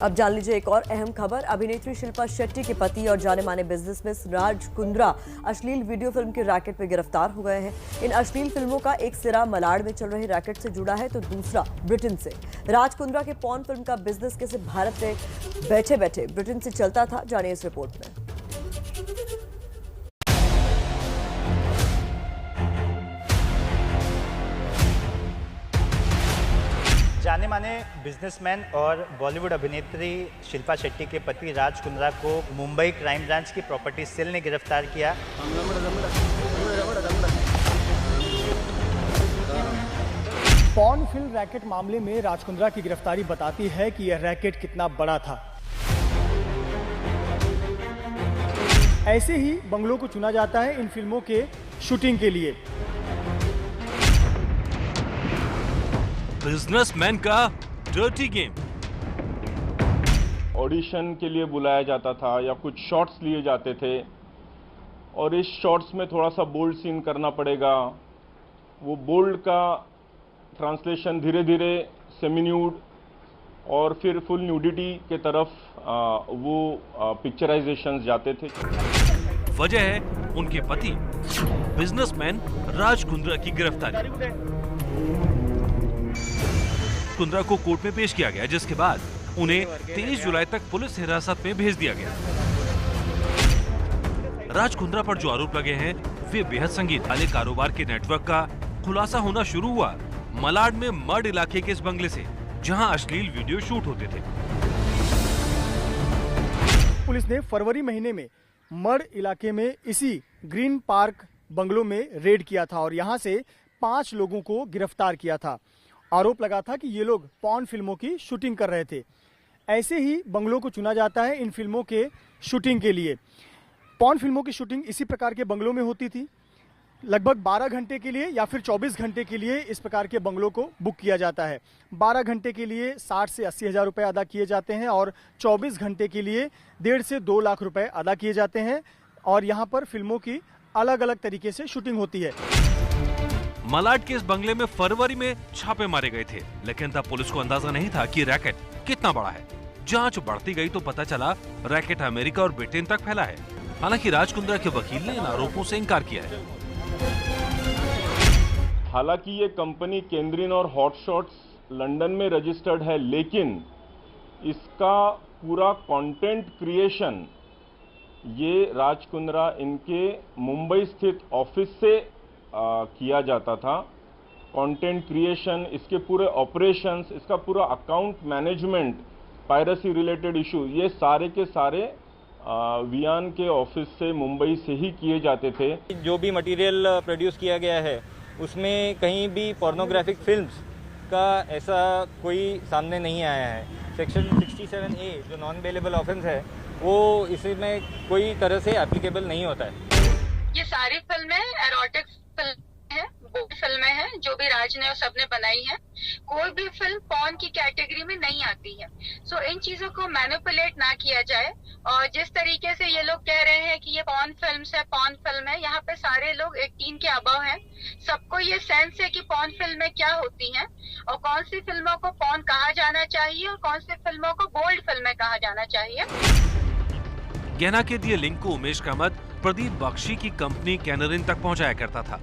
अब जान लीजिए एक और अहम खबर। अभिनेत्री शिल्पा शेट्टी के पति और जाने माने बिजनेसमैन राज कुंद्रा अश्लील वीडियो फिल्म के रैकेट में गिरफ्तार हो गए हैं। इन अश्लील फिल्मों का एक सिरा मलाड में चल रहे रैकेट से जुड़ा है तो दूसरा ब्रिटेन से। राज कुंद्रा के पॉर्न फिल्म का बिजनेस कैसे भारत में बैठे बैठे ब्रिटेन से चलता था, जानिए इस रिपोर्ट में। जाने माने बिजनेसमैन और बॉलीवुड अभिनेत्री शिल्पा शेट्टी के पति राज कुंद्रा को मुंबई क्राइम ब्रांच की प्रॉपर्टी सेल ने गिरफ्तार किया। पॉर्न फिल्म रैकेट मामले में राज कुंद्रा की गिरफ्तारी बताती है कि यह रैकेट कितना बड़ा था। ऐसे ही बंगलों को चुना जाता है इन फिल्मों के शूटिंग के लिए। बिजनेसमैन का डर्टी गेम। ऑडिशन के लिए बुलाया जाता था या कुछ शॉट्स लिए जाते थे और इस शॉट्स में थोड़ा सा बोल्ड सीन करना पड़ेगा। वो बोल्ड का ट्रांसलेशन धीरे धीरे सेमी न्यूड और फिर फुल न्यूडिटी के तरफ वो पिक्चराइजेशंस जाते थे। वजह है उनके पति बिजनेसमैन राज कुंद्रा की गिरफ्तारी। कुंद्रा को कोर्ट में पेश किया गया, जिसके बाद उन्हें 23 जुलाई तक पुलिस हिरासत में भेज दिया गया। राज कुंद्रा पर जो आरोप लगे हैं वे बेहद संगीन वाले कारोबार के नेटवर्क का खुलासा होना शुरू हुआ मलाड में मड इलाके के इस बंगले से, जहां अश्लील वीडियो शूट होते थे। पुलिस ने फरवरी महीने में मड इलाके में इसी ग्रीन पार्क बंगलों में रेड किया था और यहां से 5 लोगों को गिरफ्तार किया था। आरोप लगा था कि ये लोग पॉर्न फिल्मों की शूटिंग कर रहे थे। ऐसे ही बंगलों को चुना जाता है इन फिल्मों के शूटिंग के लिए। पॉर्न फिल्मों की शूटिंग इसी प्रकार के बंगलों में होती थी। लगभग 12 घंटे के लिए या फिर 24 घंटे के लिए इस प्रकार के बंगलों को बुक किया जाता है। 12 घंटे के लिए 60 से 80 हज़ार रुपये अदा किए जाते हैं और 24 घंटे के लिए 1.5 से 2 लाख रुपए अदा किए जाते हैं और यहाँ पर फिल्मों की अलग अलग तरीके से शूटिंग होती है। मलाड के इस बंगले में फरवरी में छापे मारे गए थे, लेकिन तब पुलिस को अंदाजा नहीं था कि रैकेट कितना बड़ा है। जांच बढ़ती गई तो पता चला रैकेट अमेरिका और ब्रिटेन तक फैला है। हालांकि राज कुंद्रा के वकील ने इन आरोपों से इनकार किया है। हालांकि ये कंपनी केंद्रीन और हॉटशॉट्स लंदन में रजिस्टर्ड है, लेकिन इसका पूरा कंटेंट क्रिएशन ये राज कुंद्रा इनके मुंबई स्थित ऑफिस से किया जाता था। कंटेंट क्रिएशन, इसके पूरे ऑपरेशंस, इसका पूरा account management, piracy related issue, ये सारे के सारे वियान के ऑफिस से मुंबई से ही किए जाते थे। जो भी मटेरियल प्रोड्यूस किया गया है उसमें कहीं भी पोर्नोग्राफिक फिल्म्स का ऐसा कोई सामने नहीं आया है। सेक्शन 67A जो नॉन बेलेबल ऑफेंस है वो इसमें कोई तरह से एप्लीकेबल नहीं होता है। ये सारी फिल्में एरोटिक फिल्में हैं, वो फिल्में हैं जो भी राज ने और सबने बनाई है। कोई भी फिल्म पॉर्न की कैटेगरी में नहीं आती है। सो इन चीजों को मैनिपुलेट ना किया जाए। और जिस तरीके से ये लोग कह रहे हैं कि ये पॉर्न फिल्म है, यहाँ पे सारे लोग 18 के अबव हैं। सबको ये सेंस है कि पॉर्न फिल्में क्या होती हैं और कौन सी फिल्मों को पॉर्न कहा जाना चाहिए और कौन सी फिल्मों को बोल्ड फिल्में कहा जाना चाहिए। गहना के दिए लिंक को उमेश कामत प्रदीप बख्शी की कंपनी कैनरिन तक पहुंचाया करता था।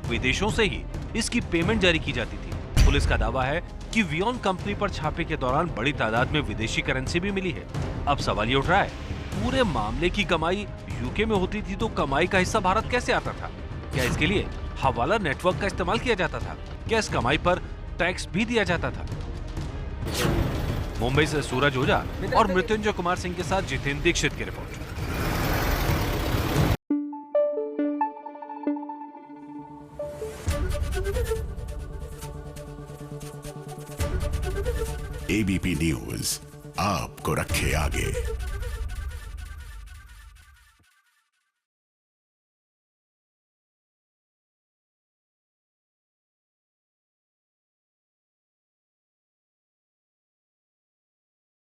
विदेशों से ही इसकी पेमेंट जारी की जाती थी। पुलिस का दावा है कि वियॉन कंपनी पर छापे के दौरान बड़ी तादाद में विदेशी करेंसी भी मिली है। अब सवाल ये उठ रहा है, पूरे मामले की कमाई यूके में होती थी तो कमाई का हिस्सा भारत कैसे आता था? क्या इसके लिए हवाला नेटवर्क का इस्तेमाल किया जाता था? क्या इस कमाई पर टैक्स भी दिया जाता था? मुंबई से सूरज ओझा और मृत्युंजय कुमार सिंह के साथ जितेंद्र दीक्षित की रिपोर्ट। एबीपी न्यूज आपको रखे आगे।